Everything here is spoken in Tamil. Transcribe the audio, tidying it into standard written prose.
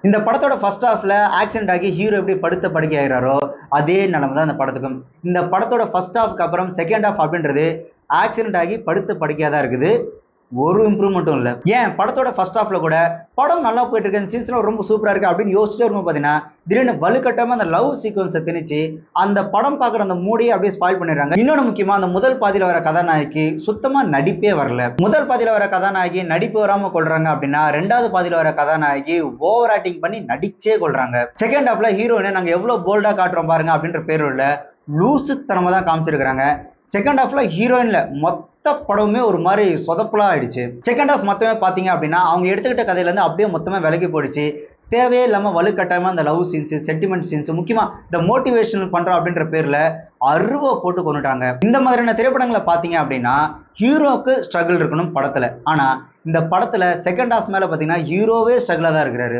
இந்த படத்தோட ஃபர்ஸ்ட் ஹாஃப்ல ஆக்சிடென்ட் ஆகி ஹீரோ எப்படி படுத்த படுக்கை ஆகிறாரோ அதே நிலைமை தான் இந்த படத்துக்கும். இந்த படத்தோட ஃபர்ஸ்ட் ஹாஃப்க்கு அப்புறம் செகண்ட் ஹாஃப் அப்படின்றது ஆக்சிடென்ட் ஆகி படுத்த படுக்கையா தான் இருக்குது. ஒரு இம்ப்ரூவ்மெண்ட்டும் இல்லை. ஏன் படத்தோட ஃபர்ஸ்ட் ஹாஃப்ல கூட படம் நல்லா போயிட்டு இருக்கு, சீன்ஸ்லாம் ரொம்ப சூப்பரா இருக்கு அப்படின்னு யோசிச்சுட்டே இருக்கும் பார்த்தீங்கன்னா, திடீர்னு வலுக்கட்டாம அந்த லவ் சீக்வன்ஸை திணிச்சு அந்த படம் பார்க்குற அந்த மூடியை அப்படியே ஸ்பாயில் பண்ணிடுறாங்க. இன்னொன்று முக்கியமா அந்த முதல் பாதியில வர கதாநாயகி சுத்தமா நடிப்பே வரல. முதல் பாதியில வர கதாநாயகி நடிப்பு வராம கொள்றாங்க அப்படின்னா, ரெண்டாவது பாதியில வர கதாநாயகி ஓவர் ஆக்டிங் பண்ணி நடிச்சே கொள்றாங்க. செகண்ட் ஹாஃப்ல ஹீரோயினை நாங்க எவ்வளவு போல்டா காட்டுறோம் பாருங்க அப்படின்ற பேருல லூசுத்தனமா தான் காமிச்சிருக்காங்க. செகண்ட் ஹாஃப்ல ஹீரோயின்ல மொத்த படமே ஒரு மாதிரி சொதப்பலா ஆயிடுச்சு. செகண்ட் ஹாஃப் மொத்தமே பாத்தீங்க அப்படின்னா அவங்க எடுத்துக்கிட்ட கதையில இருந்து அப்படியே மொத்தமா விலகி போயிடுச்சு. தேவையே இல்லாம வலுக்கட்டாயமா அந்த லவ் சீன்ஸ், சென்டிமெண்ட் சீன்ஸ், முக்கியமா இந்த மோட்டிவேஷன் பண்றோம் அப்படின்ற பேர்ல அருவா போட்டு கொண்டுட்டாங்க. இந்த மாதிரியான திரைப்படங்களை பாத்தீங்க அப்படின்னா ஹீரோக்கு ஸ்ட்ரகிள் இருக்கணும் படத்துல. ஆனா இந்த படத்துல செகண்ட் ஹாஃப் மேல பாத்தீங்கன்னா ஹீரோவே ஸ்ட்ரகிளா தான் இருக்கிறாரு.